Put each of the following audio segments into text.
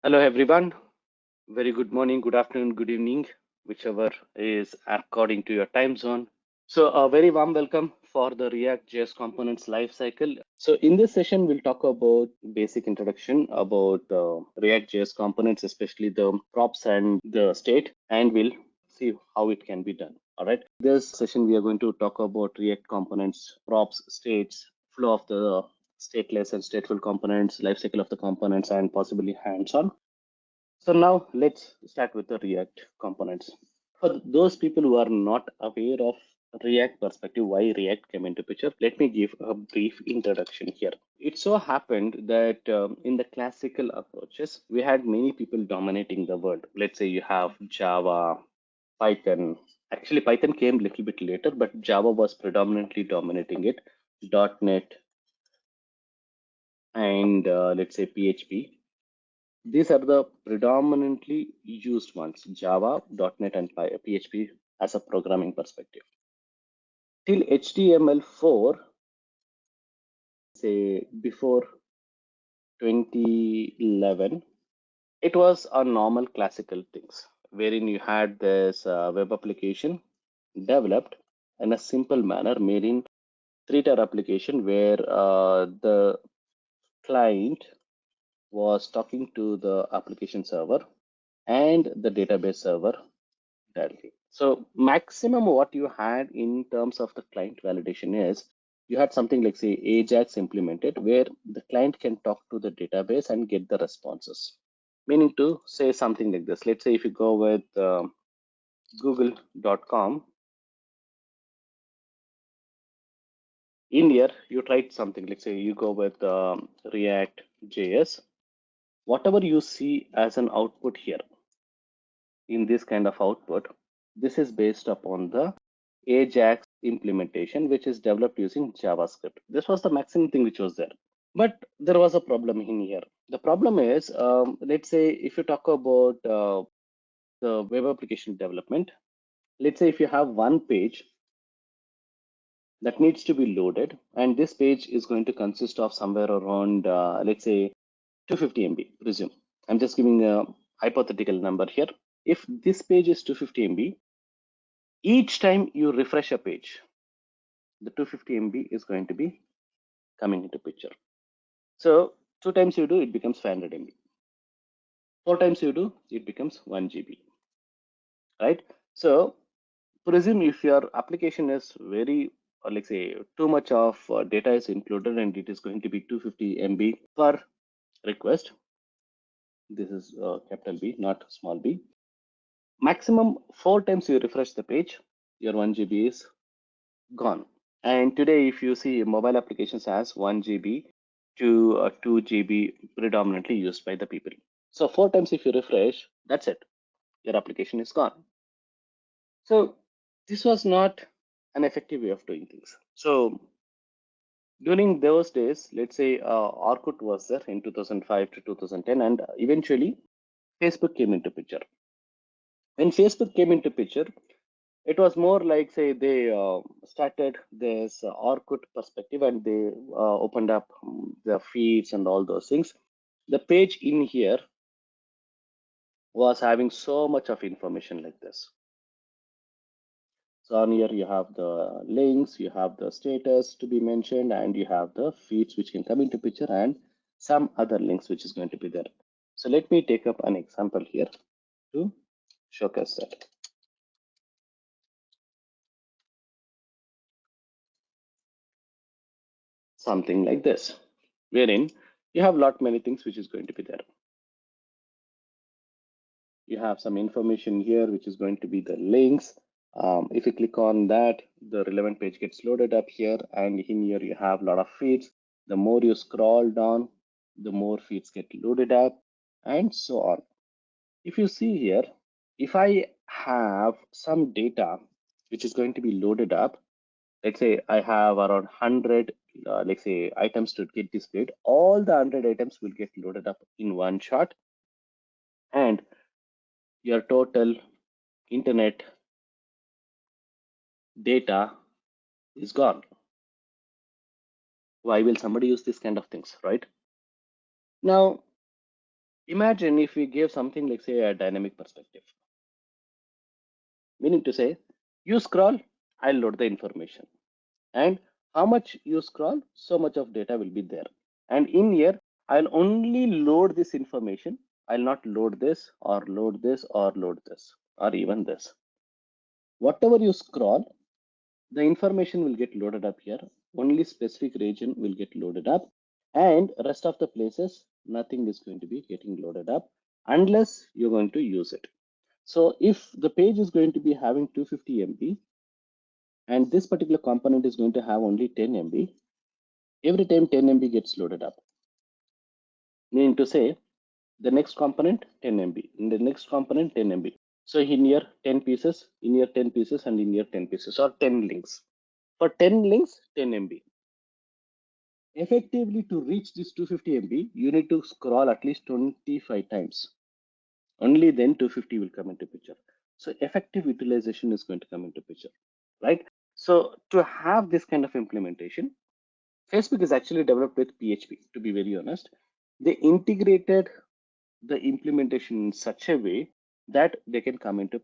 Hello, everyone. Very good morning, good afternoon, good evening, whichever is according to your time zone. So, a very warm welcome for the React.js components lifecycle. So, in this session, we'll talk about basic introduction about React.js components, especially the props and the state, and we'll see how it can be done. All right. This session, we are going to talk about React components, props, states, flow of the stateless and stateful components, lifecycle of the components, and possibly hands-on. So now let's start with the React components. For those people who are not aware of React perspective, why React came into picture, let me give a brief introduction here. It so happened that in the classical approaches, we had many people dominating the world. Let's say you have Java, Python. Actually, Python came a little bit later, but Java was predominantly dominating it. .NET and let's say PHP. These are the predominantly used ones, Java, .NET, and PHP as a programming perspective. Till HTML4, say before 2011, it was a normal classical things, wherein you had this web application developed in a simple manner, made in three-tier application where the client was talking to the application server and the database server directly. So maximum what you had in terms of the client validation is you had something like say 𝐂𝐿𝐴𝐺 implemented where the client can talk to the database and get the responses. Meaning to say something like this. Let's say if you go with google.com, in here you tried something, let's say you go with React.js, whatever you see as an output here in this kind of output, this is based upon the 𝐂𝐴𝐺 implementation, which is developed using JavaScript. This was the maximum thing which was there. But there was a problem in here. The problem is, let's say if you talk about the web application development, let's say if you have one page that needs to be loaded, and this page is going to consist of somewhere around, let's say 250 MB, presume. I'm just giving a hypothetical number here. If this page is 250 MB, each time you refresh a page, the 250 MB is going to be coming into picture. So 2 times you do, it becomes 500 MB. 4 times you do, it becomes 1 GB, right? So presume if your application is very, or let's say too much of data is included and it is going to be 250 MB per request. This is capital B, not small b. Maximum 4 times you refresh the page, your 1 GB is gone. And today, if you see mobile applications has 1 GB to 2 GB predominantly used by the people. So 4 times if you refresh, that's it. Your application is gone. So this was not an effective way of doing things. So during those days, let's say Orkut was there in 2005 to 2010, and eventually Facebook came into picture. When Facebook came into picture, it was more like say they started this Orkut perspective and they opened up the feeds and all those things. The page in here was having so much of information like this. So on here you have the links, you have the status to be mentioned, and you have the feeds which can come into picture and some other links which is going to be there. So let me take up an example here to showcase that. Something like this, wherein you have lot many things which is going to be there. You have some information here which is going to be the links. If you click on that, the relevant page gets loaded up here, and in here you have a lot of feeds. The more you scroll down, the more feeds get loaded up, and so on. If you see here, if I have some data which is going to be loaded up, let's say I have around 100 let's say items to get displayed, all the 100 items will get loaded up in one shot, and your total internet data is gone. Why will somebody use this kind of things, right? Now Imagine if we gave something like, say, a dynamic perspective, meaning to say, you scroll, I'll load the information. And how much you scroll, so much of data will be there. And in here, I'll only load this information. I'll not load this or load this or load this or even this. Whatever you scroll, the information will get loaded up here. Only specific region will get loaded up, and rest of the places, nothing is going to be getting loaded up unless you're going to use it. So if the page is going to be having 250 MB and this particular component is going to have only 10 MB, every time 10 MB gets loaded up, meaning to say the next component 10 MB, in the next component 10 MB. So in here 10 pieces, in here 10 pieces, and in here 10 pieces, or 10 links. For 10 links, 10 MB. Effectively, to reach this 250 MB, you need to scroll at least 25 times. Only then 250 will come into picture. So effective utilization is going to come into picture, right? So to have this kind of implementation, Facebook is actually developed with PHP, to be very honest. They integrated the implementation in such a way that they can come into,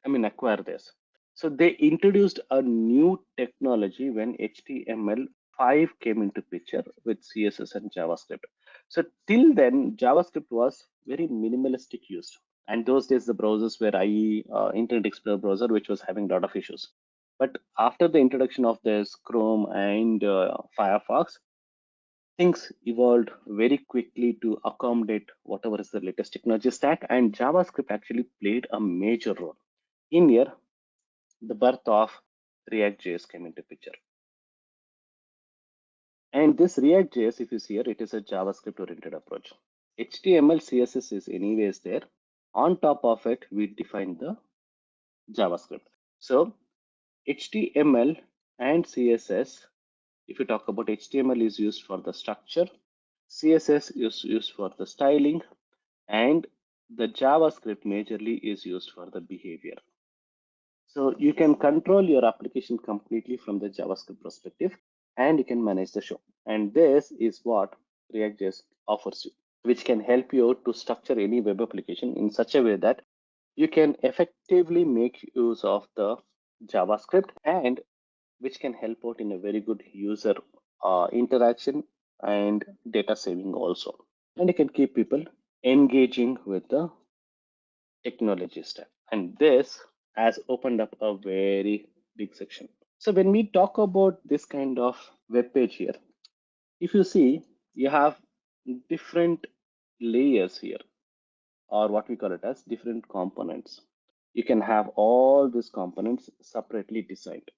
acquire this. So they introduced a new technology when HTML5 came into picture with CSS and JavaScript. So till then, JavaScript was very minimalistic used. And those days, the browsers were IE, Internet Explorer browser, which was having a lot of issues. But after the introduction of this Chrome and Firefox, things evolved very quickly to accommodate whatever is the latest technology stack, and JavaScript actually played a major role. In here, the birth of ReactJS came into picture. And this ReactJS, if you see here, it is a JavaScript oriented approach. HTML, CSS is anyways there. On top of it, we define the JavaScript. So HTML and CSS, if you talk about HTML is used for the structure, CSS is used for the styling, and the JavaScript majorly is used for the behavior. So you can control your application completely from the JavaScript perspective, and you can manage the show. And this is what ReactJS offers you, which can help you out to structure any web application in such a way that you can effectively make use of the JavaScript, and which can help out in a very good user interaction and data saving also. And you can keep people engaging with the technology stack. And this has opened up a very big section. So when we talk about this kind of web page here, if you see, you have different layers here, or what we call it as different components. You can have all these components separately designed.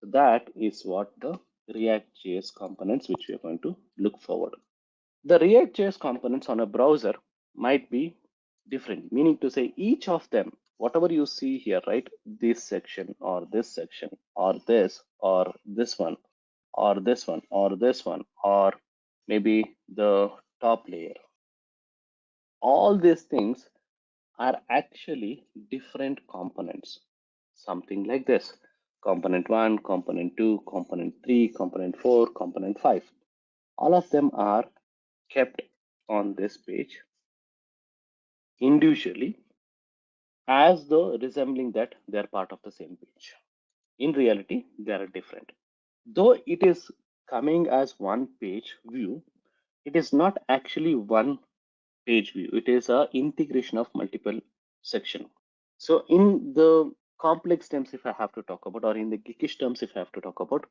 So that is what the React.js components, which we are going to look forward. The React.js components on a browser might be different, meaning to say each of them, whatever you see here, right? This section or this section or this one or this one or this one, or maybe the top layer. All these things are actually different components. Something like this: component 1, component 2, component 3, component 4, component 5. All of them are kept on this page individually, as though resembling that they're part of the same page. In reality, they are different. Though it is coming as one page view, it is not actually one page view. It is a integration of multiple section. So in the complex terms, if I have to talk about, or in the geekish terms, if I have to talk about,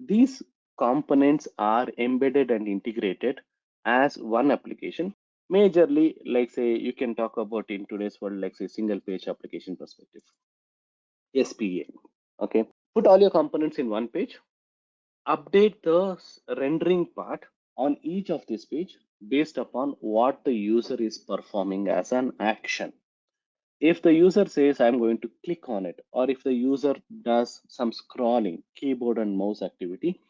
these components are embedded and integrated as one application. Majorly, like say, you can talk about in today's world, like say single page application perspective, SPA. Okay, put all your components in one page, update the rendering part on each of this page based upon what the user is performing as an action. If the user says I'm going to click on it, or if the user does some scrolling, keyboard and mouse activity,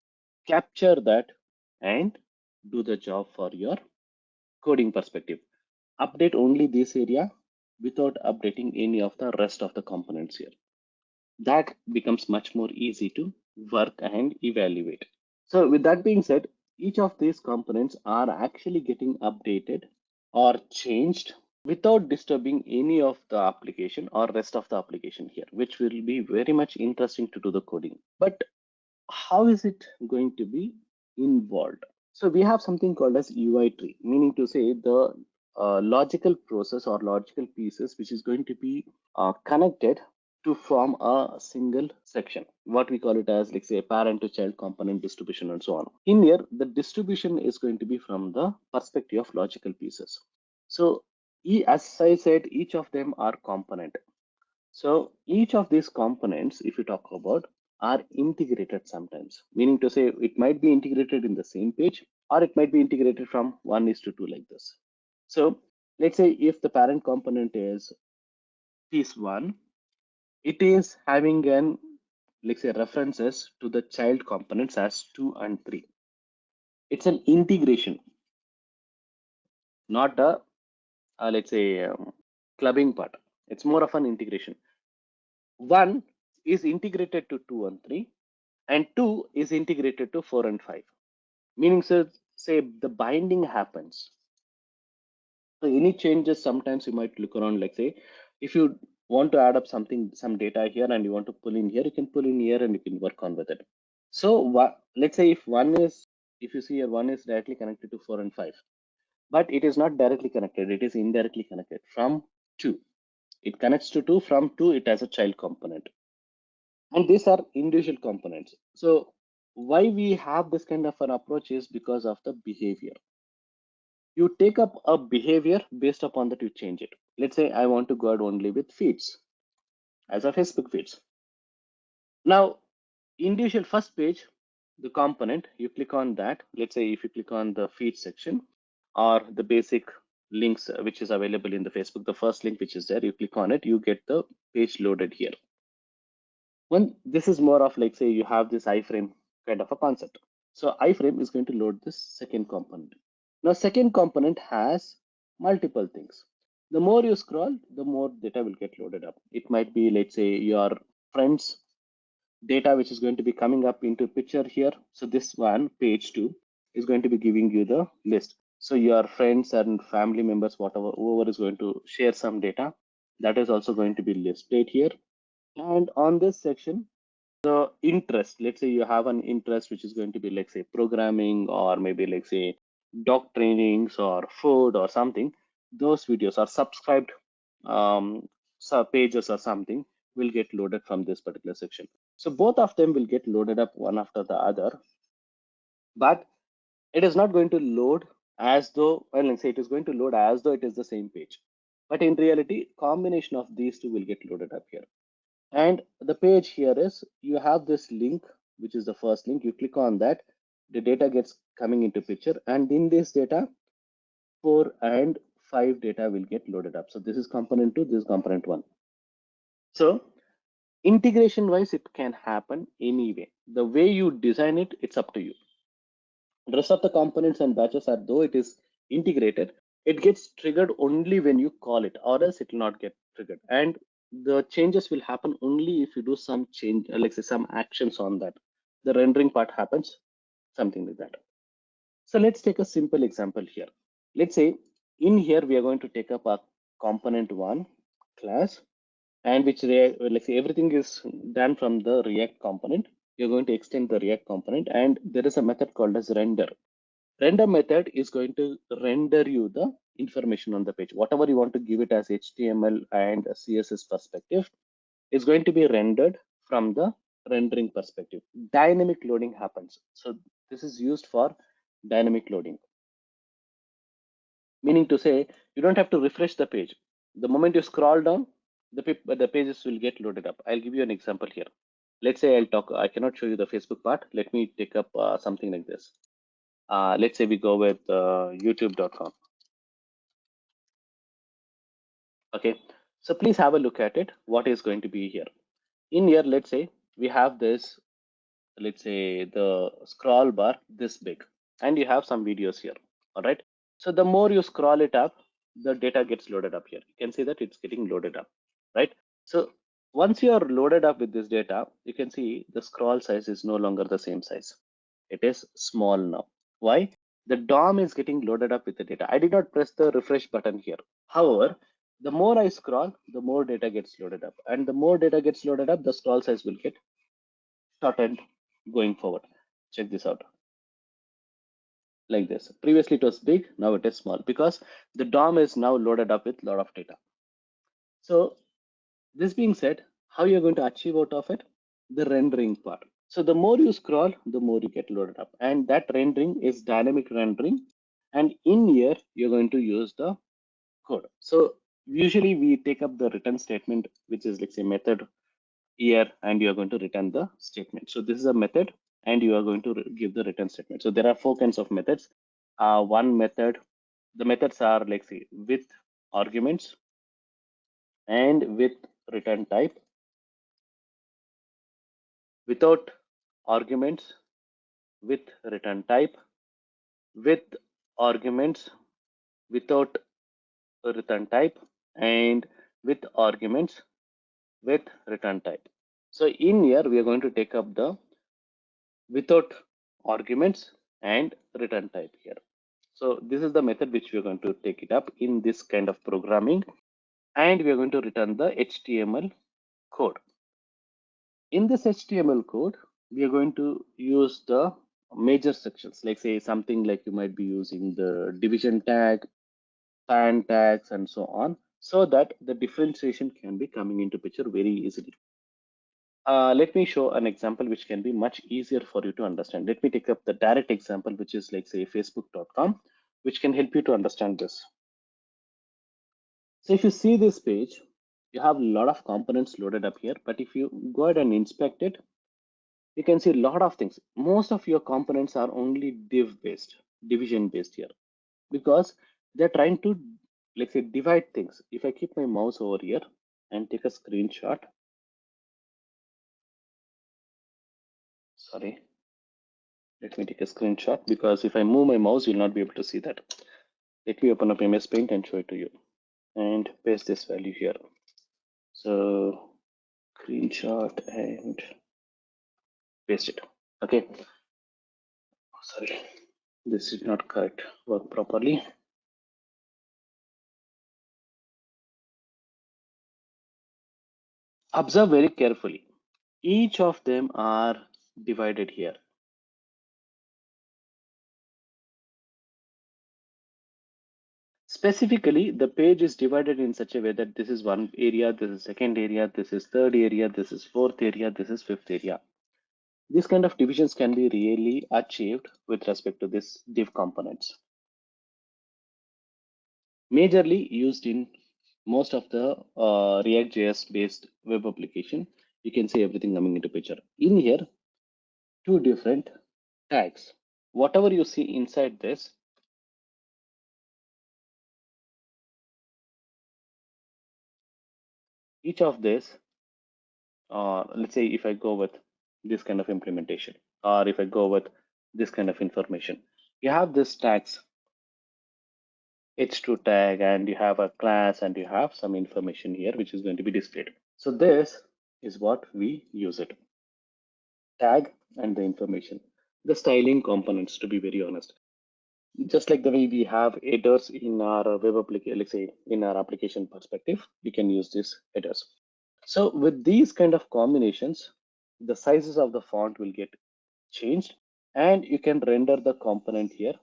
capture that and do the job for your coding perspective. Update only this area without updating any of the rest of the components here. That becomes much more easy to work and evaluate. So with that being said, each of these components are actually getting updated or changed without disturbing any of the application or rest of the application here, which will be very much interesting to do the coding. But how is it going to be involved? So we have something called as UI tree, meaning to say the logical process or logical pieces which is going to be connected to form a single section. What we call it as, like say, parent to child component distribution and so on. In here, the distribution is going to be from the perspective of logical pieces. So as I said, each of them are component. So each of these components, if you talk about, are integrated sometimes, meaning to say it might be integrated in the same page or it might be integrated from 1:2 like this. So let's say if the parent component is piece 1, it is having an, let's say, references to the child components as 2 and 3. It's an integration, not a, let's say, clubbing part. It's more of an integration. 1 is integrated to 2 and 3, and 2 is integrated to 4 and 5. Meaning, so say the binding happens. So any changes, sometimes you might look around, like say, if you want to add up something, some data here, and you want to pull in here, you can pull in here and you can work on with it. So let's say if you see here, 1 is directly connected to 4 and 5, but it is not directly connected, it is indirectly connected from 2. It connects to 2, from 2 it has a child component. And these are individual components. So why we have this kind of an approach is because of the behavior. You take up a behavior, based upon that you change it. Let's say I want to go out only with feeds as a Facebook feeds. Now, individual first page, the component, you click on that. Let's say if you click on the feed section or the basic links which is available in the Facebook, the first link which is there, you click on it, you get the page loaded here. When this is more of, like say, you have this iframe kind of a concept. So iframe is going to load this second component. Now second component has multiple things. The more you scroll, the more data will get loaded up. It might be, let's say, your friends data which is going to be coming up into picture here. So this one, page 2, is going to be giving you the list. So your friends and family members, whatever, whoever is going to share some data, that is also going to be listed here. And on this section, the interest, let's say you have an interest which is going to be, like say, programming, or maybe like say dog trainings or food or something, those videos are subscribed pages or something will get loaded from this particular section. So both of them will get loaded up one after the other, but it is not going to load as though, well, let's say it is going to load as though it is the same page, but in reality combination of these two will get loaded up here. And the page here is, you have this link, which is the first link. You click on that, the data gets coming into picture, and in this data, 4 and 5 data will get loaded up. So this is component 2, this is component 1. So integration wise, it can happen anyway. The way you design it, it's up to you. The rest of the components and batches are, though it is integrated, it gets triggered only when you call it, or else it will not get triggered. And the changes will happen only if you do some change, like say some actions on that. The rendering part happens, something like that. So let's take a simple example here. Let's say in here we are going to take up a component 1 class, and which let's say everything is done from the React component. You're going to extend the React component, and there is a method called as render. Render method is going to render you the information on the page. Whatever you want to give it as HTML and CSS perspective is going to be rendered from the rendering perspective. Dynamic loading happens. So this is used for dynamic loading. Meaning to say, you don't have to refresh the page. The moment you scroll down, the pages will get loaded up. I'll give you an example here. Let's say I cannot show you the Facebook part. Let me take up something like this. Let's say we go with youtube.com. Okay, so please have a look at it. What is going to be here? In here, let's say we have this, let's say the scroll bar this big, and you have some videos here. All right. So the more you scroll it up, the data gets loaded up here. You can see that it's getting loaded up, right? So once you are loaded up with this data, you can see the scroll size is no longer the same size. It is small now. Why? the DOM is getting loaded up with the data. I did not press the refresh button here. However, the more I scroll, the more data gets loaded up. And the more data gets loaded up, the scroll size will get shortened going forward. Check this out. Like this. Previously it was big, now it is small because the DOM is now loaded up with a lot of data. So this being said, how you're going to achieve out of it? The rendering part. So the more you scroll, the more you get loaded up. And that rendering is dynamic rendering. And in here, you're going to use the code. So usually we take up the return statement, which is like say method here, and you are going to return the statement. So this is a method and you are going to give the return statement. So there are four kinds of methods. One method, the methods are like say with arguments and with return type, without arguments, with return type, with arguments, without return type, and with arguments, with return type. So in here, we are going to take up the without arguments and return type here. So this is the method which we are going to take it up in this kind of programming, and we are going to return the HTML code. In this HTML code, we are going to use the major sections, like say something like you might be using the division tag, pan tags, and so on, so that the differentiation can be coming into picture very easily. Let me show an example which can be much easier for you to understand. Let me take up the direct example, which is like say facebook.com, which can help you to understand this. So if you see this page, you have a lot of components loaded up here, but if you go ahead and inspect it, you can see a lot of things. Most of your components are only div based, division based here, because they're trying to, like say, divide things. If I keep my mouse over here and take a screenshot, sorry, let me take a screenshot, because if I move my mouse, you'll not be able to see that. Let me open up MS Paint and show it to you and paste this value here. So screenshot and paste it. Okay. Sorry, this did not quite work properly. Observe very carefully. Each of them are divided here. Specifically, the page is divided in such a way that this is one area, this is second area, this is third area, this is fourth area, this is fifth area. These kind of divisions can be really achieved with respect to this div components. Majorly used in most of the ReactJS based web application. You can see everything coming into picture. In here, two different tags. Whatever you see inside this, each of this, let's say if I go with this kind of implementation, or if I go with this kind of information, you have this tags h2 tag, and you have a class, and you have some information here which is going to be displayed. So this is what we use it. Tag and the information, the styling components, to be very honest. Just like the way we have headers in our web application, let's say in our application perspective, we can use these headers. So with these kind of combinations, the sizes of the font will get changed, and you can render the component here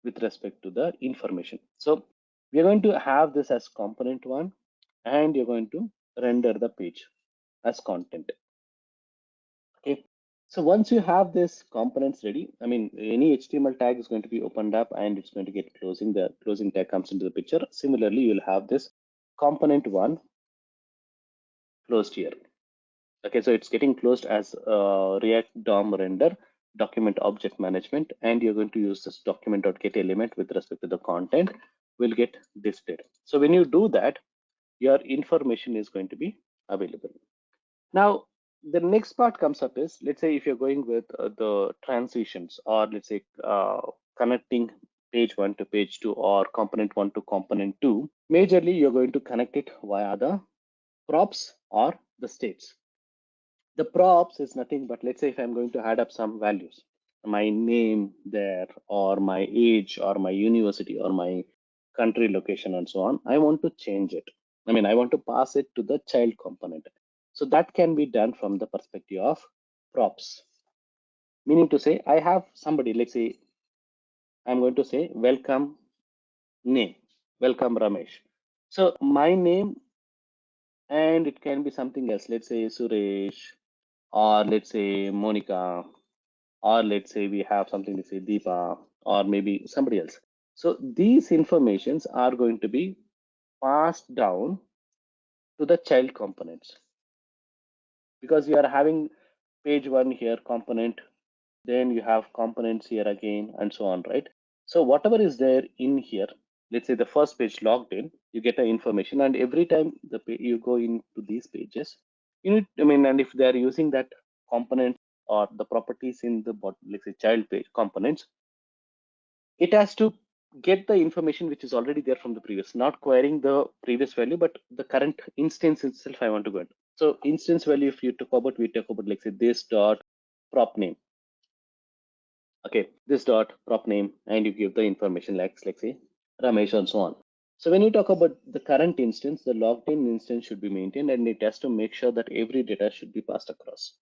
with respect to the information. So we're going to have this as component one, and you're going to render the page as content. Okay. So once you have this components ready, I mean, any HTML tag is going to be opened up and it's going to get closing. The closing tag comes into the picture. Similarly, you'll have this component one closed here. Okay, so it's getting closed as React DOM render document object management, and you're going to use this document.get element with respect to the content will get displayed. So when you do that, your information is going to be available. Now, the next part comes up is, let's say if you're going with the transitions, or let's say connecting page one to page two, or component one to component two, majorly you're going to connect it via the props or the states. The props is nothing but, let's say if I'm going to add up some values. my name there, or my age, or my university, or my country location, and so on. I want to change it. I mean, I want to pass it to the child component. So that can be done from the perspective of props. Meaning to say, I have somebody, let's say, I'm going to say, welcome name, welcome Ramesh. So my name, and it can be something else, let's say Suresh, or let's say Monica, or let's say we have something to say Deepa, or maybe somebody else. So these informations are going to be passed down to the child components, because you are having page one here component, then you have components here again, and so on, right? So whatever is there in here, let's say the first page logged in, you get the information, and every time you go into these pages, you need, I mean, and if they are using that component or the properties in the let's say child page components, it has to get the information which is already there from the previous, not querying the previous value, but the current instance itself I want to go into. So instance value, if you talk about, we talk about, like say this dot prop name. Okay, this dot prop name, and you give the information like say Ramesh and so on. So when you talk about the current instance, the logged in instance should be maintained, and it has to make sure that every data should be passed across.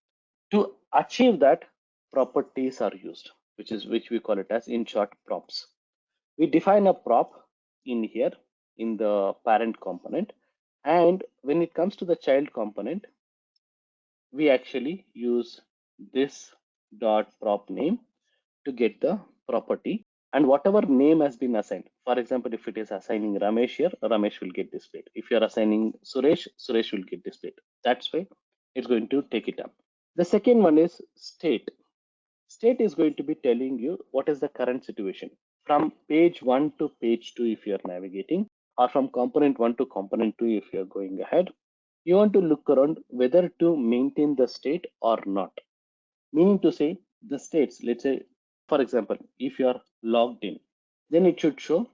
To achieve that, properties are used, which we call it as, in short, props. We define a prop in here in the parent component, and when it comes to the child component, we actually use this dot prop name to get the property, and whatever name has been assigned. For example, if it is assigning Ramesh here, Ramesh will get displayed. If you are assigning Suresh, Suresh will get displayed. That's why it's going to take it up. The second one is state. State is going to be telling you what is the current situation from page 1 to page 2 if you are navigating, or from component 1 to component 2 if you are going ahead. You want to look around whether to maintain the state or not. Meaning to say, the states, let's say, for example, if you are logged in, then it should show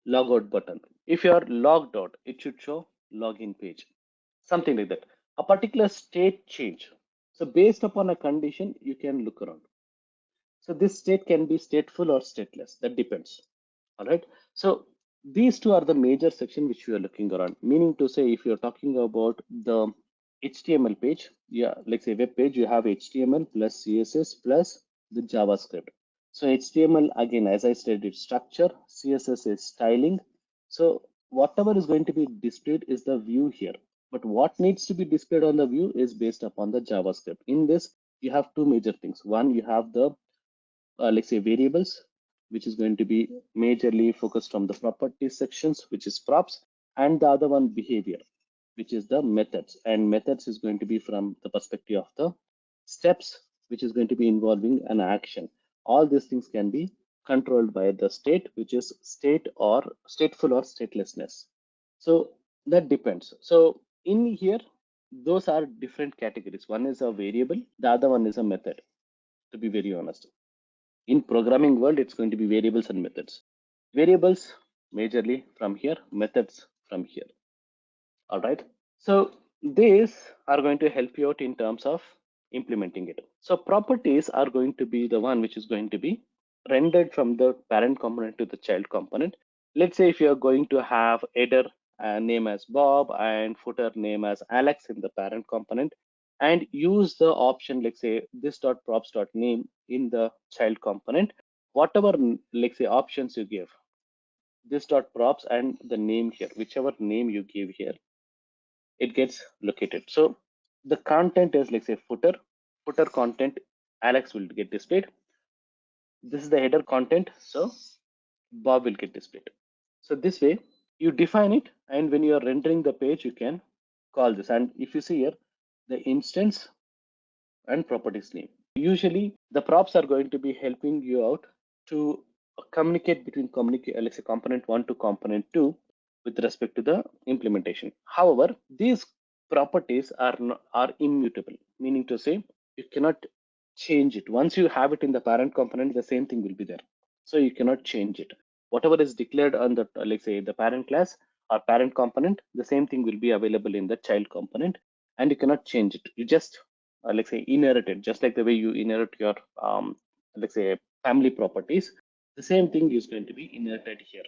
logout button. If you are logged out, it should show login page. Something like that. A particular state change. So based upon a condition, you can look around. So this state can be stateful or stateless. That depends. All right. So these two are the major section which we are looking around. Meaning to say, if you're talking about the HTML page, yeah, like say web page, you have HTML plus CSS plus the JavaScript. So HTML, again, as I said, it's structure. CSS is styling. So whatever is going to be displayed is the view here. But what needs to be displayed on the view is based upon the JavaScript. In this, you have two major things. One, you have the let's say variables, which is going to be majorly focused on the properties sections, which is props, and the other one behavior, which is the methods. And methods is going to be from the perspective of the steps, which is going to be involving an action. All these things can be controlled by the state, which is state or stateful or statelessness. So that depends. So in here, those are different categories. One is a variable, the other one is a method, to be very honest. In programming world, it's going to be variables and methods. Variables majorly from here, methods from here. All right. So these are going to help you out in terms of implementing it. So properties are going to be the one which is going to be rendered from the parent component to the child component. Let's say if you're going to have header name as Bob and footer name as Alex in the parent component, and use the option, let's say this dot props dot name in the child component, whatever, let's say, options you give, this dot props and the name here, whichever name you give here, it gets located. So the content is, like say, footer content, Alex will get displayed. This is the header content, so Bob will get displayed. So this way you define it, and when you are rendering the page, you can call this. And if you see here, the instance and properties name. Usually the props are going to be helping you out to communicate between let's say component 1 to component 2 with respect to the implementation. However, these properties are immutable, meaning to say you cannot change it. Once you have it in the parent component, the same thing will be there. So you cannot change it. Whatever is declared on the, let's say, the parent class or parent component, the same thing will be available in the child component, and you cannot change it. You just let's say inherit it, just like the way you inherit your let's say family properties, the same thing is going to be inherited here.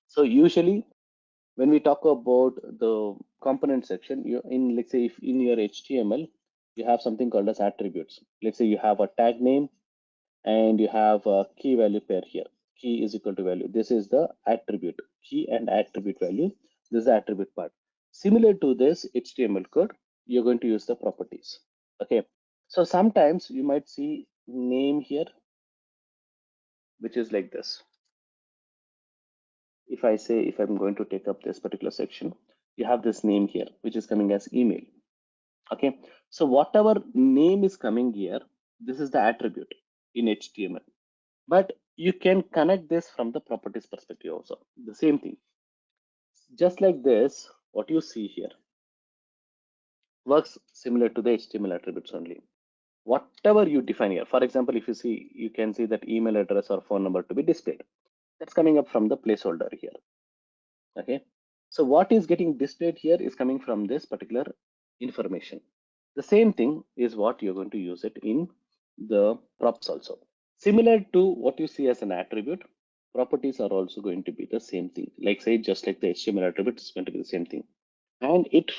So usually when we talk about the component section, you in let's say if in your HTML you have something called as attributes. Let's say you have a tag name and you have a key value pair here. Key is equal to value. This is the attribute, key and attribute value. This is the attribute part. Similar to this HTML code, you're going to use the properties. Okay. So sometimes you might see name here, which is like this. If I say, if I'm going to take up this particular section, you have this name here, which is coming as email. Okay. So whatever name is coming here, this is the attribute in HTML. But you can connect this from the properties perspective also. The same thing. Just like this, what you see here works similar to the HTML attributes only. Whatever you define here, for example, if you see, you can see that email address or phone number to be displayed. That's coming up from the placeholder here. Okay. So what is getting displayed here is coming from this particular information. The same thing is what you're going to use it in the props also. Similar to what you see as an attribute, properties are also going to be the same thing. Like say, just like the HTML attribute, it's going to be the same thing. And it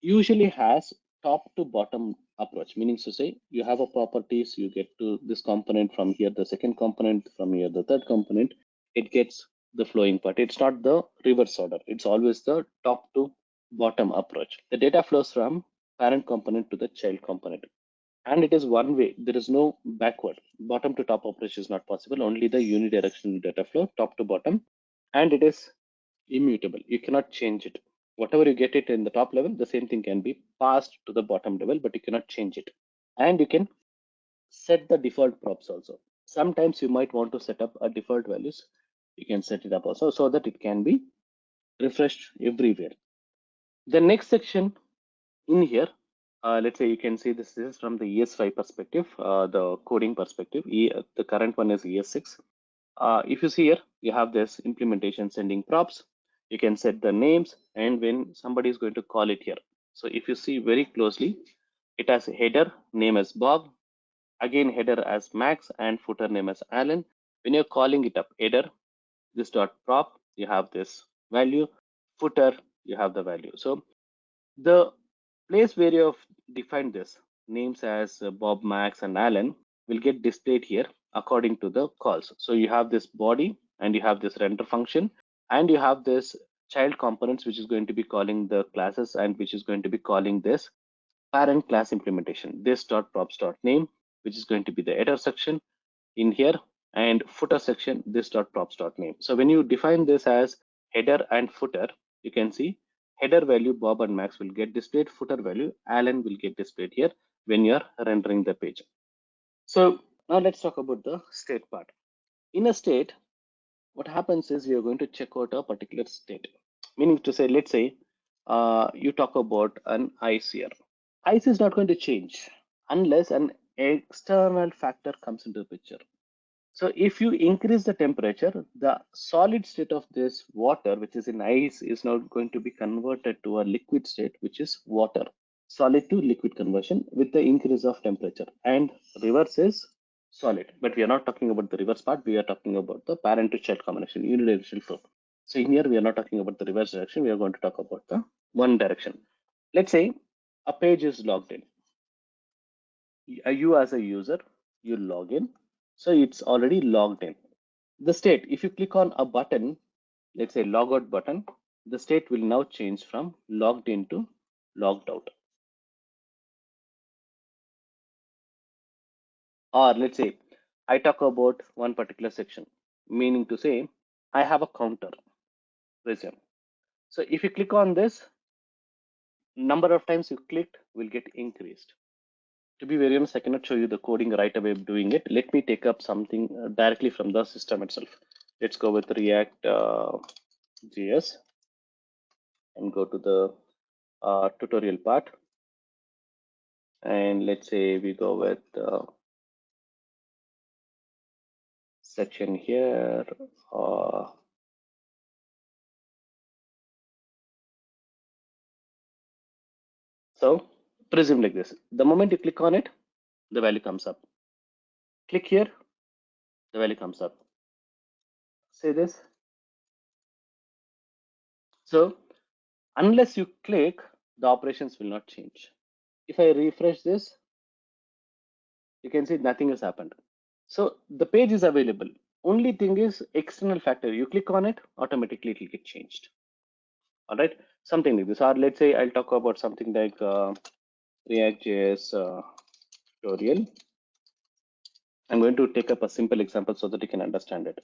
usually has top to bottom approach, meaning to say you have a properties, you get to this component from here, the second component from here, the third component, it gets the flowing part. It's not the reverse order. It's always the top to bottom approach. The data flows from parent component to the child component. And it is one way. There is no backward. Bottom to top operation is not possible. Only the unidirectional data flow, top to bottom. And it is immutable. You cannot change it. Whatever you get it in the top level, the same thing can be passed to the bottom level, but you cannot change it. And you can set the default props also. Sometimes you might want to set up a default values. You can set it up also so that it can be refreshed everywhere. The next section in here, let's say you can see this is from the ES5 perspective, the coding perspective. The current one is ES6. If you see here, you have this implementation sending props. You can set the names and when somebody is going to call it here. So if you see very closely, it has a header name as Bob, again header as Max and footer name as Alan. When you're calling it up, header, this dot prop, you have this value, footer, you have the value. So the place where you have defined this names as Bob, Max, and Alan will get displayed here according to the calls. So you have this body and you have this render function and you have this child components, which is going to be calling the classes and which is going to be calling this parent class implementation, this dot props dot name, which is going to be the header section in here, and footer section, this dot props dot name. So when you define this as header and footer, you can see header value Bob and Max will get displayed, footer value Alan will get displayed here when you're rendering the page. So now let's talk about the state part. In a state, what happens is we are going to check out a particular state, meaning to say, let's say you talk about an ice here. Ice is not going to change unless an external factor comes into the picture. So if you increase the temperature, the solid state of this water, which is in ice, is now going to be converted to a liquid state, which is water. Solid to liquid conversion with the increase of temperature. And reverse is solid. But we are not talking about the reverse part. We are talking about the parent to child combination, unidirectional flow. So in here, we are not talking about the reverse direction. We are going to talk about the one direction. Let's say a page is logged in. You as a user, you log in. So it's already logged in. The state, if you click on a button, let's say logout button, the state will now change from logged in to logged out. Or let's say I talk about one particular section, meaning to say I have a counter resume. So if you click on this, number of times you clicked will get increased. To be very honest, I cannot show you the coding right away of doing it. Let me take up something directly from the system itself. Let's go with ReactJS and go to the tutorial part. And let's say we go with section here. So presume like this. The moment you click on it, the value comes up. Click here, the value comes up. Say this. So unless you click, the operations will not change. If I refresh this, you can see nothing has happened. So the page is available. Only thing is external factor. You click on it, automatically it will get changed. All right, something like this. Or let's say I'll talk about something like ReactJS tutorial. I'm going to take up a simple example so that you can understand it.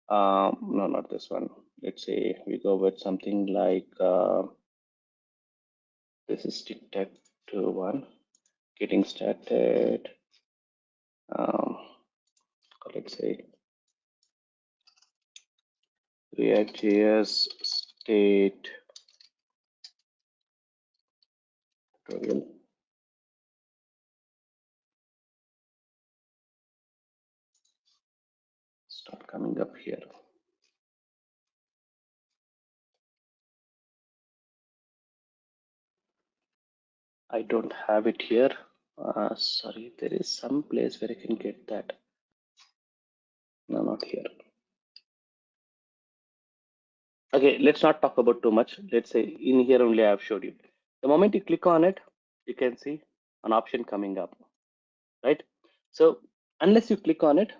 No, not this one. Let's say we go with something like this is tic-tac to one, getting started. Let's say ReactJS state tutorial. Start coming up here. I don't have it here. Sorry, there is some place where I can get that. No, not here. Okay, let's not talk about too much. Let's say in here only I have showed you. The moment you click on it, you can see an option coming up, right? So unless you click on it,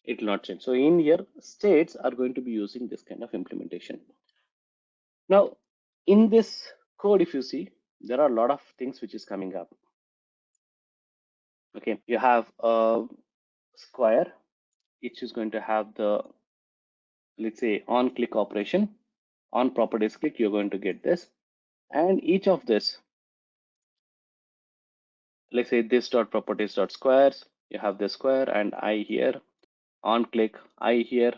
it will not change. So in here, states are going to be using this kind of implementation. Now, in this code, if you see, there are a lot of things which is coming up. Okay, you have a square, which is going to have the, let's say, on click operation. On properties click, you're going to get this. And each of this, let's say this dot properties dot squares, you have the square and I here, on click, I here,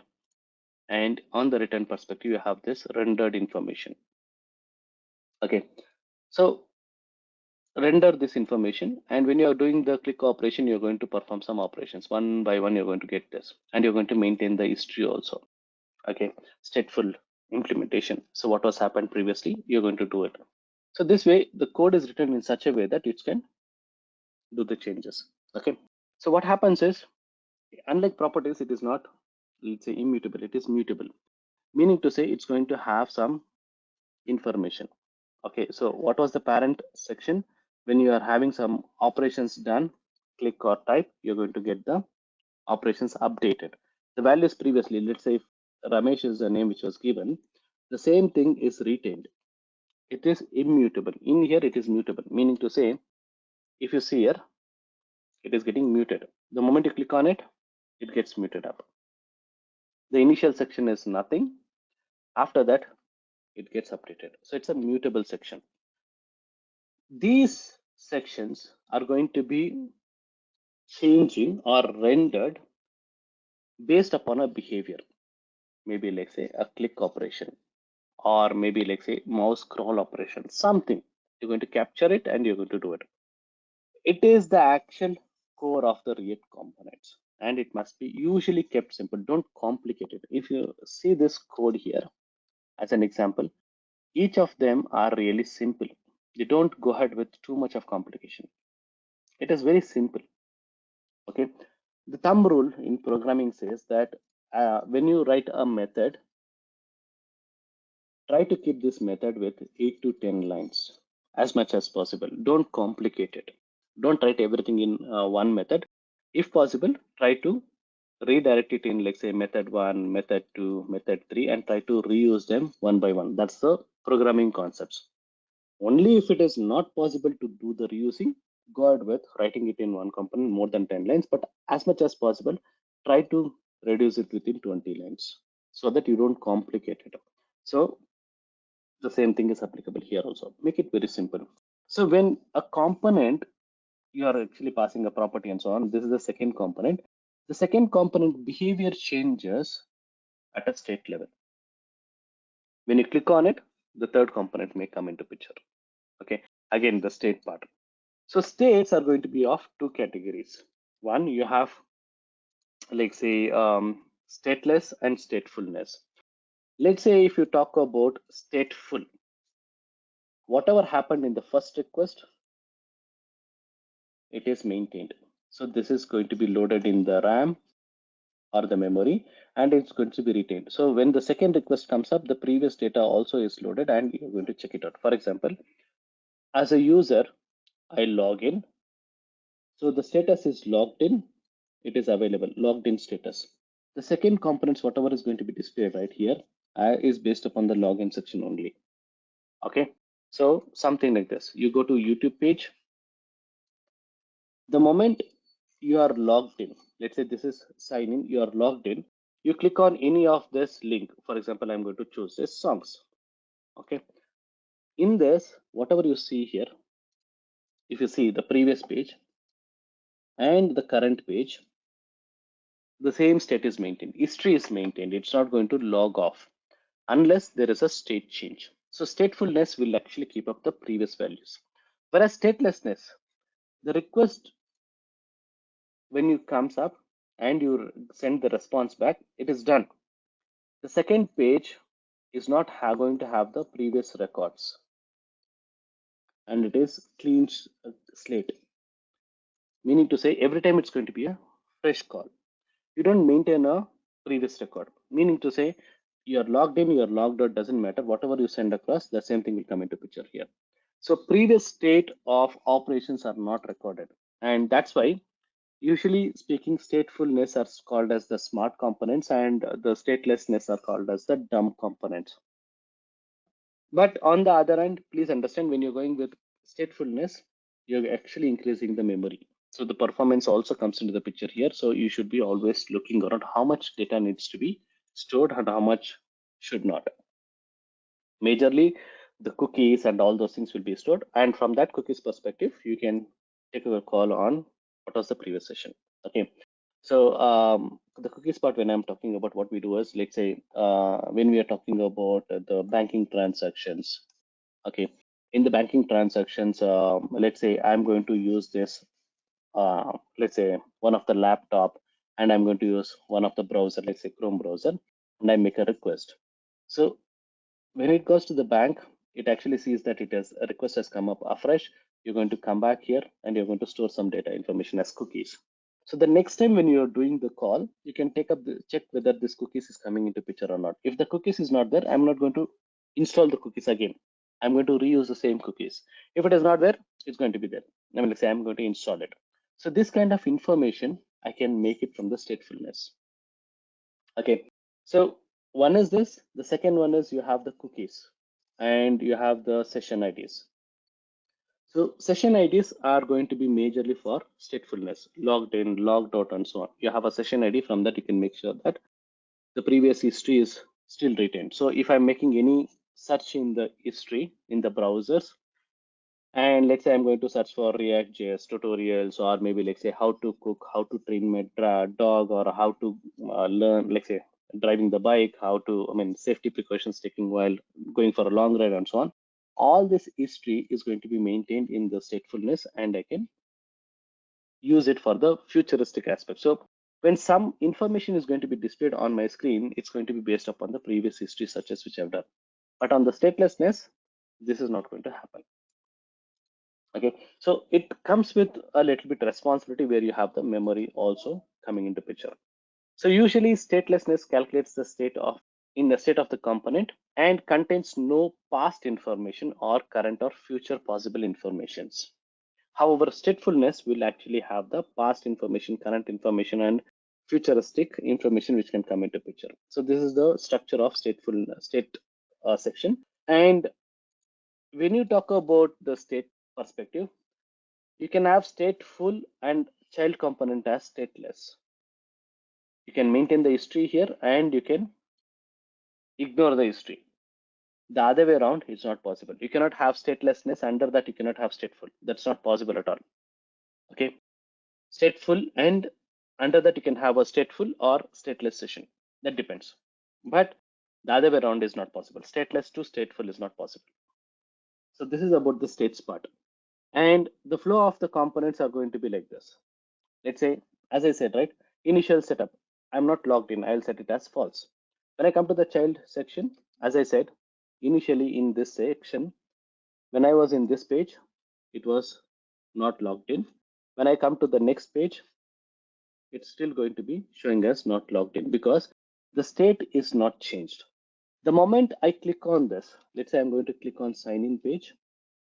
and on the return perspective, you have this rendered information. Okay, so render this information, and when you are doing the click operation, you're going to perform some operations. One by one, you're going to get this, and you're going to maintain the history also. Okay, stateful implementation. So what was happened previously, you're going to do it. So this way, the code is written in such a way that it can do the changes. Okay, so what happens is, unlike properties, it is not, let's say, immutable, it is mutable, meaning to say it's going to have some information. Okay, so what was the parent section? When you are having some operations done, click or type, you're going to get the operations updated. The values previously, let's say if Ramesh is the name which was given, the same thing is retained. It is immutable. In here, it is mutable, meaning to say, if you see here, it is getting muted. The moment you click on it, it gets muted up. The initial section is nothing. After that, it gets updated. So it's a mutable section. These sections are going to be changing or rendered based upon a behavior. Maybe let's say a click operation, or maybe let's say mouse scroll operation, something. You're going to capture it and you're going to do it. It is the actual core of the React components, and it must be usually kept simple. Don't complicate it. If you see this code here as an example, each of them are really simple. You don't go ahead with too much of complication. It is very simple. Okay, the thumb rule in programming says that when you write a method, try to keep this method with 8 to 10 lines as much as possible. Don't complicate it. Don't write everything in one method. If possible, try to redirect it in, let's say, method 1, method 2, method 3, and try to reuse them one by one. That's the programming concepts. Only if it is not possible to do the reusing, go ahead with writing it in one component more than 10 lines, but as much as possible, try to reduce it within 20 lines so that you don't complicate it. So the same thing is applicable here also. Make it very simple. So when a component, you are actually passing a property and so on, this is the second component. The second component behavior changes at a state level. When you click on it, the third component may come into picture. Okay, again, the state part. So states are going to be of two categories. One, you have, like say, stateless and statefulness. Let's say if you talk about stateful, whatever happened in the first request, it is maintained. So this is going to be loaded in the RAM or the memory, and it's going to be retained. So when the second request comes up, the previous data also is loaded and you're going to check it out. For example, as a user, I log in. So the status is logged in. It is available, logged in status. The second components, whatever is going to be displayed right here, is based upon the login section only. Okay. So something like this. You go to YouTube page. The moment you are logged in, let's say this is sign in, you are logged in, you click on any of this link. For example, I'm going to choose this songs. Okay. In this, whatever you see here, if you see the previous page and the current page, the same state is maintained. History is maintained. It's not going to log off unless there is a state change. So statefulness will actually keep up the previous values. Whereas statelessness, the request when it comes up and you send the response back, it is done. The second page is not going to have the previous records, and it is clean slate, meaning to say every time it's going to be a fresh call. You don't maintain a previous record, meaning to say you're logged in, you're logged out, doesn't matter. Whatever you send across, the same thing will come into picture here. So previous state of operations are not recorded. And that's why usually speaking, statefulness are called as the smart components and the statelessness are called as the dumb components. But on the other hand, please understand when you're going with statefulness, you're actually increasing the memory. So the performance also comes into the picture here. So you should be always looking around how much data needs to be stored and how much should not. Majorly, the cookies and all those things will be stored. And from that cookies perspective, you can take a call on what was the previous session. Okay. So the cookies part, when I'm talking about what we do is, let's say, when we are talking about the banking transactions, okay, in the banking transactions, let's say I'm going to use this, let's say one of the laptop, and I'm going to use one of the browser, let's say Chrome browser, and I make a request. So when it goes to the bank, it actually sees that it has a request has come up afresh. You're going to come back here and you're going to store some data information as cookies. So the next time when you're doing the call, you can take up the check whether this cookies is coming into picture or not. If the cookies is not there, I'm not going to install the cookies again. I'm going to reuse the same cookies. If it is not there, it's going to be there. I mean, let's say I'm going to install it. So this kind of information, I can make it from the statefulness. Okay, so one is this. The second one is you have the cookies and you have the session IDs. So session IDs are going to be majorly for statefulness, logged in, logged out, and so on. You have a session ID. From that, you can make sure that the previous history is still retained. So if I'm making any search in the history in the browsers, and let's say I'm going to search for ReactJS tutorials, or maybe let's say how to cook, how to train my dog, or how to learn, let's say driving the bike, how to, I mean, safety precautions taking while going for a long ride and so on. All this history is going to be maintained in the statefulness, and I can use it for the futuristic aspect. So when some information is going to be displayed on my screen, it's going to be based upon the previous history such as which I've done. But on the statelessness, this is not going to happen. Okay, so it comes with a little bit responsibility where you have the memory also coming into picture. So usually statelessness calculates the state of in the state of the component and contains no past information or current or future possible informations. However, statefulness will actually have the past information, current information, and futuristic information which can come into picture. So this is the structure of stateful state section. And when you talk about the state perspective, you can have stateful and child component as stateless. You can maintain the history here and you can ignore the history. The other way around is not possible. You cannot have statelessness, under that you cannot have stateful. That's not possible at all. Okay, stateful, and under that you can have a stateful or stateless session. That depends. But the other way around is not possible. Stateless to stateful is not possible. So this is about the states part. And the flow of the components are going to be like this. Let's say, as I said, right, initial setup, I'm not logged in, I'll set it as false. When I come to the child section, as I said, initially in this section, when I was in this page, it was not logged in. When I come to the next page, it's still going to be showing us not logged in because the state is not changed. The moment I click on this, let's say I'm going to click on sign in page,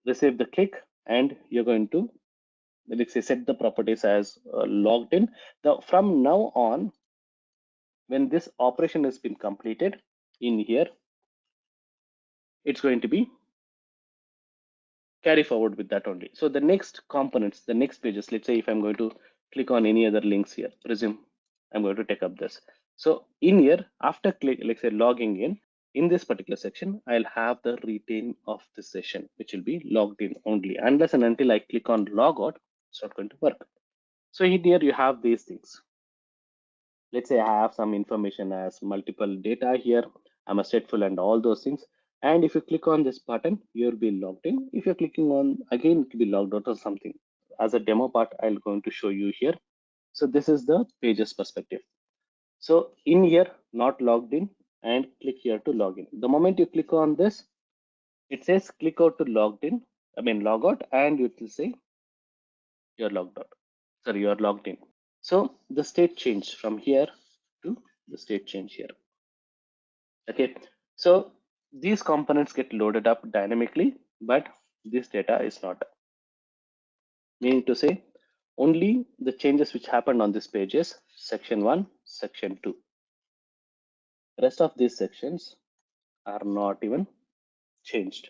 receive the kick, and you're going to, let's say, set the properties as logged in. From now on, when this operation has been completed in here, it's going to be carry forward with that only. So the next components, the next pages, let's say if I'm going to click on any other links here, presume I'm going to take up this. So in here, after click, let's say logging in this particular section, I'll have the retain of the session, which will be logged in only. Unless and until I click on logout, it's not going to work. So in here, you have these things. Let's say I have some information as multiple data here. I'm a stateful and all those things. And if you click on this button, you'll be logged in. If you're clicking on again, it will be logged out or something. As a demo part, I'm going to show you here. So this is the pages perspective. So in here, not logged in, and click here to log in. The moment you click on this, it says click out to logged in. Log out, and it will say you're logged out. Sorry, you're logged in. So the state changed from here to the state change here. Okay, so these components get loaded up dynamically, but this data is not. Meaning to say, only the changes which happened on this page is section 1, section 2. Rest of these sections are not even changed.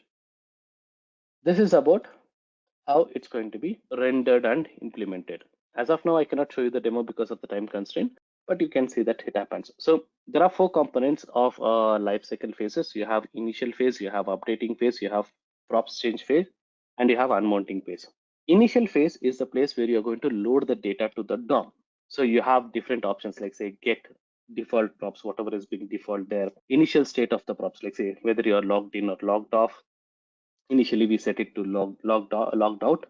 This is about how it's going to be rendered and implemented. As of now, I cannot show you the demo because of the time constraint, but you can see that it happens. So there are 4 components of lifecycle phases. You have initial phase, you have updating phase, you have props change phase, and you have unmounting phase. Initial phase is the place where you're going to load the data to the DOM. So you have different options like say get default props, whatever is being default there. Initial state of the props, like say whether you're logged in or logged off. Initially, we set it to logged out,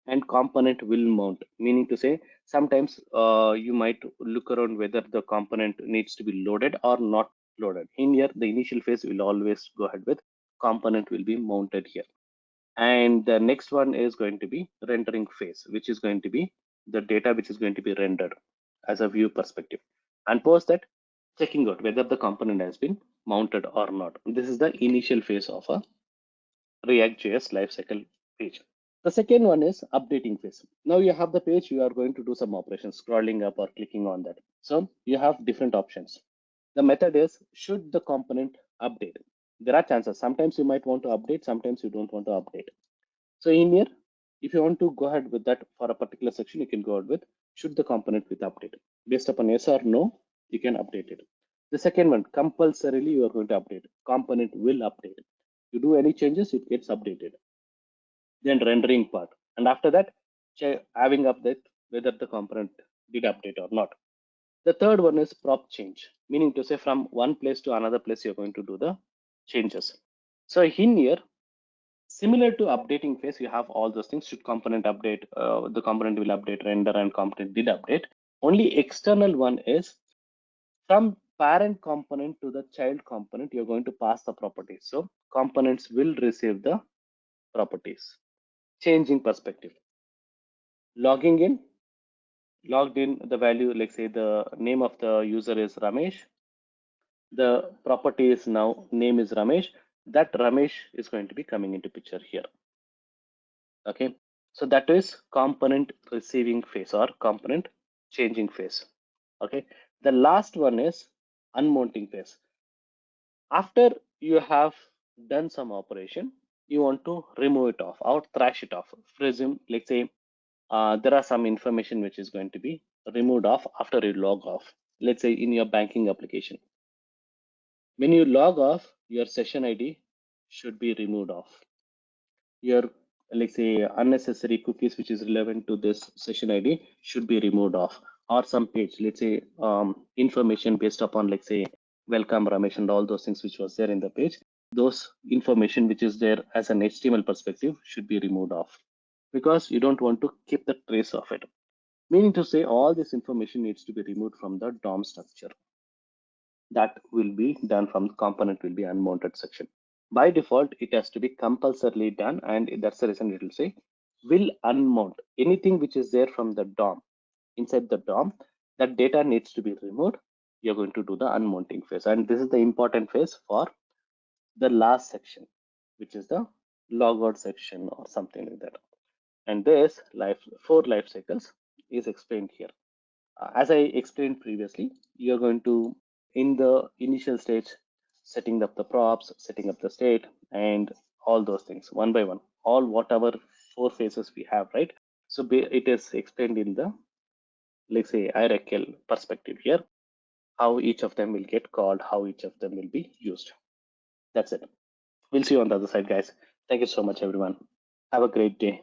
and component will mount, meaning to say sometimes you might look around whether the component needs to be loaded or not loaded. In here, the initial phase will always go ahead with component will be mounted here. And the next one is going to be rendering phase, which is going to be the data which is going to be rendered as a view perspective. And post that, checking out whether the component has been mounted or not. This is the initial phase of a ReactJS lifecycle page. The second one is updating phase. Now you have the page, you are going to do some operations, scrolling up or clicking on that. So you have different options. The method is, should the component update? There are chances. Sometimes you might want to update, sometimes you don't want to update. So in here, if you want to go ahead with that for a particular section, you can go ahead with, should the component with update? Based upon yes or no, you can update it. The second one, compulsorily you are going to update. Component will update. You do any changes, it gets updated. Then rendering part. And after that, having update whether the component did update or not. The third one is prop change, meaning to say from one place to another place, you're going to do the changes. So in here, similar to updating phase, you have all those things. Should component update, the component will update, render, and component did update. Only external one is from parent component to the child component, you're going to pass the properties. So components will receive the properties. Changing perspective. Logging in, logged in, the value, like say the name of the user is Ramesh. The property is now name is Ramesh. That Ramesh is going to be coming into picture here. Okay, so that is component receiving phase or component changing phase. Okay, the last one is unmounting phase. After you have done some operation, you want to remove it off or trash it off. Presume, let's say there are some information which is going to be removed off after you log off. Let's say in your banking application. When you log off, your session ID should be removed off. Your, let's say, unnecessary cookies which is relevant to this session ID should be removed off. Or some page, let's say information based upon, let's say, welcome Ramesh and all those things which was there in the page. Those information which is there as an HTML perspective should be removed off because you don't want to keep the trace of it. Meaning to say all this information needs to be removed from the DOM structure. That will be done from the component will be unmounted section. By default, it has to be compulsorily done, and that's the reason it will say will unmount anything which is there from the DOM. Inside the DOM, that data needs to be removed. You're going to do the unmounting phase. And this is the important phase for the last section, which is the logout section or something like that. And this four life cycles is explained here. As I explained previously, you're going to, in the initial stage, setting up the props, setting up the state, and all those things one by one, all whatever four phases we have, right? So it is explained in the, let's say, hierarchical perspective here, how each of them will get called, how each of them will be used. That's it. We'll see you on the other side, guys. Thank you so much, everyone. Have a great day.